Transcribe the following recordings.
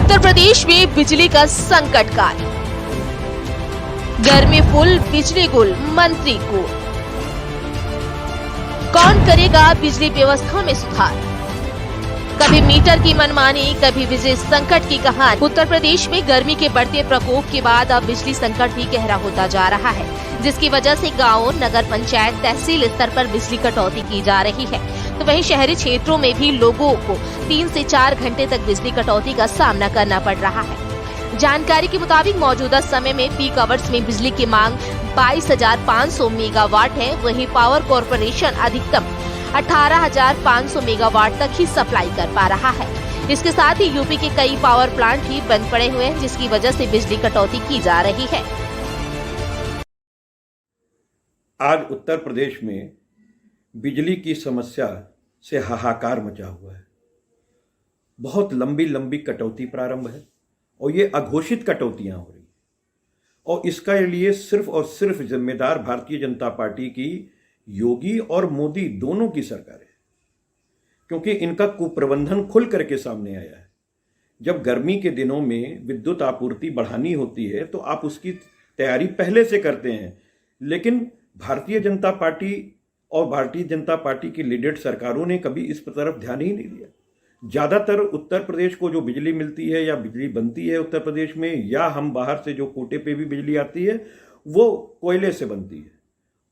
उत्तर प्रदेश में बिजली का संकट काल, गर्मी फुल बिजली गुल, मंत्री को कौन करेगा बिजली व्यवस्था में सुधार। कभी मीटर की मनमानी, कभी बिजली संकट की कहानी। उत्तर प्रदेश में गर्मी के बढ़ते प्रकोप के बाद अब बिजली संकट भी गहरा होता जा रहा है, जिसकी वजह से गांव, नगर पंचायत, तहसील स्तर पर बिजली कटौती की जा रही है। तो वहीं शहरी क्षेत्रों में भी लोगों को 3 से 4 घंटे तक बिजली कटौती का सामना करना पड़ रहा है। जानकारी के मुताबिक मौजूदा समय में पीक आवर्स में बिजली की मांग 22,500 मेगावाट है, वहीं पावर कॉर्पोरेशन अधिकतम 18,500 मेगावाट तक ही सप्लाई कर पा रहा है। इसके साथ ही यूपी के कई पावर प्लांट भी बंद पड़े हुए हैं, जिसकी वजह से बिजली कटौती की जा रही है। आज उत्तर प्रदेश में बिजली की समस्या से हाहाकार मचा हुआ है। बहुत लंबी लंबी कटौती प्रारंभ है और ये अघोषित कटौतियां हो रही हैं, और इसका लिए सिर्फ और सिर्फ जिम्मेदार भारतीय जनता पार्टी की योगी और मोदी दोनों की सरकार है, क्योंकि इनका कुप्रबंधन खुल करके सामने आया है। जब गर्मी के दिनों में विद्युत आपूर्ति बढ़ानी होती है तो आप उसकी तैयारी पहले से करते हैं, लेकिन भारतीय जनता पार्टी और भारतीय जनता पार्टी की लीडेड सरकारों ने कभी इस तरफ ध्यान ही नहीं दिया। ज़्यादातर उत्तर प्रदेश को जो बिजली मिलती है या बिजली बनती है उत्तर प्रदेश में, या हम बाहर से जो कोटे पे भी बिजली आती है, वो कोयले से बनती है,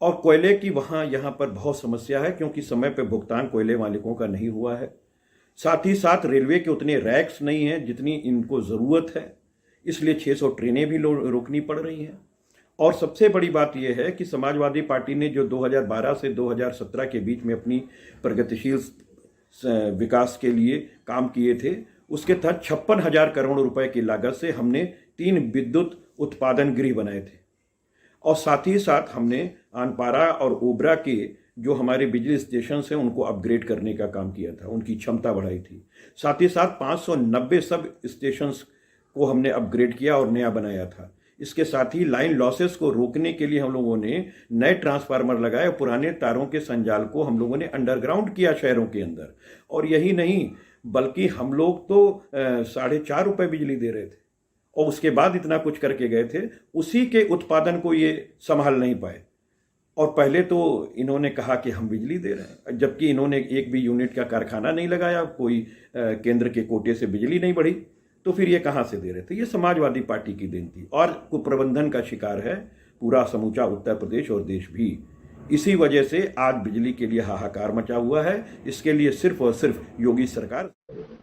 और कोयले की वहाँ यहाँ पर बहुत समस्या है, क्योंकि समय पर भुगतान कोयले मालिकों का नहीं हुआ है। साथ ही साथ रेलवे के उतने रैक्स नहीं हैं जितनी इनको ज़रूरत है, इसलिए 600 ट्रेनें भी रोकनी पड़ रही हैं। और सबसे बड़ी बात यह है कि समाजवादी पार्टी ने जो 2012 से 2017 के बीच में अपनी प्रगतिशील विकास के लिए काम किए थे, उसके तहत 56,000 करोड़ रुपए की लागत से हमने 3 विद्युत उत्पादन गृह बनाए थे, और साथ ही साथ हमने आनपारा और ओबरा के जो हमारे बिजली स्टेशन हैं उनको अपग्रेड करने का काम किया था, उनकी क्षमता बढ़ाई थी। साथ ही साथ 590 सब स्टेशंस को हमने अपग्रेड किया और नया बनाया था। इसके साथ ही लाइन लॉसेस को रोकने के लिए हम लोगों ने नए ट्रांसफार्मर लगाए और पुराने तारों के संजाल को हम लोगों ने अंडरग्राउंड किया शहरों के अंदर। और यही नहीं, बल्कि हम लोग तो 4.5 रुपये बिजली दे रहे थे, और उसके बाद इतना कुछ करके गए थे, उसी के उत्पादन को ये संभाल नहीं पाए। और पहले तो इन्होंने कहा कि हम बिजली दे रहे हैं, जबकि इन्होंने एक भी यूनिट का कारखाना नहीं लगाया, कोई केंद्र के कोटे से बिजली नहीं बढ़ी, तो फिर ये कहाँ से दे रहे थे। ये समाजवादी पार्टी की देन थी, और कुप्रबंधन का शिकार है पूरा समूचा उत्तर प्रदेश और देश भी। इसी वजह से आज बिजली के लिए हाहाकार मचा हुआ है। इसके लिए सिर्फ और सिर्फ योगी सरकार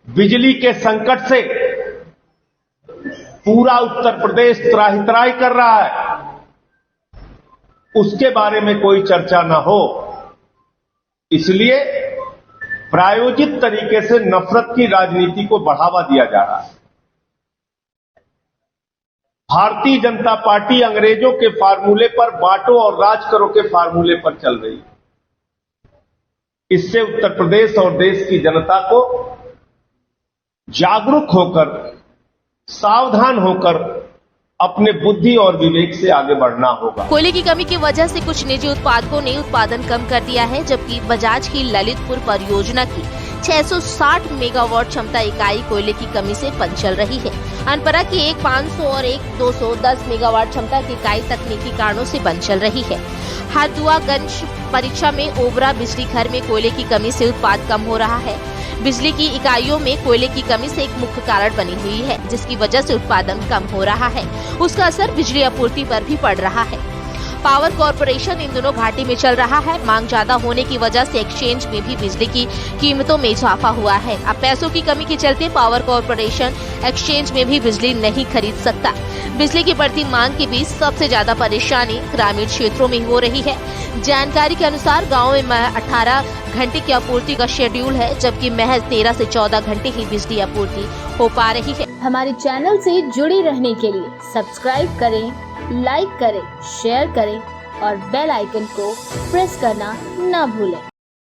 बिजली के संकट से पूरा उत्तर प्रदेश त्राही कर रहा है, उसके बारे में कोई चर्चा न हो, इसलिए प्रायोजित तरीके से नफरत की राजनीति को बढ़ावा दिया जा रहा है। भारतीय जनता पार्टी अंग्रेजों के फार्मूले पर, बांटो और राज करो के फार्मूले पर चल रही है। इससे उत्तर प्रदेश और देश की जनता को जागरूक होकर, सावधान होकर अपने बुद्धि और विवेक से आगे बढ़ना होगा। कोयले की कमी की वजह से कुछ निजी उत्पादकों ने उत्पादन कम कर दिया है, जबकि बजाज की ललितपुर परियोजना की 660 मेगावाट क्षमता इकाई कोयले की कमी से बंद चल रही है। अनपरा की एक 500 और एक 210 मेगावाट क्षमता की इकाई तकनीकी कारणों से बंद चल रही है। हरदुआगंज परीक्षा में ओबरा बिजली घर में कोयले की कमी से उत्पाद कम हो रहा है। बिजली की इकाइयों में कोयले की कमी से एक मुख्य कारण बनी हुई है, जिसकी वजह से उत्पादन कम हो रहा है। उसका असर बिजली आपूर्ति पर भी पड़ रहा है। पावर कॉर्पोरेशन इन दोनों घाटी में चल रहा है। मांग ज्यादा होने की वजह से एक्सचेंज में भी बिजली की कीमतों में इजाफा हुआ है। अब पैसों की कमी के चलते पावर कॉर्पोरेशन एक्सचेंज में भी बिजली नहीं खरीद सकता। बिजली की बढ़ती मांग के बीच सबसे ज्यादा परेशानी ग्रामीण क्षेत्रों में हो रही है। जानकारी के अनुसार गाँव में 18 घंटे की आपूर्ति का शेड्यूल है, जबकि महज 13 से 14 घंटे ही बिजली आपूर्ति हो पा रही है। हमारे चैनल से जुड़े रहने के लिए सब्सक्राइब करें, लाइक करें, शेयर करें और बेल आइकन को प्रेस करना न भूलें।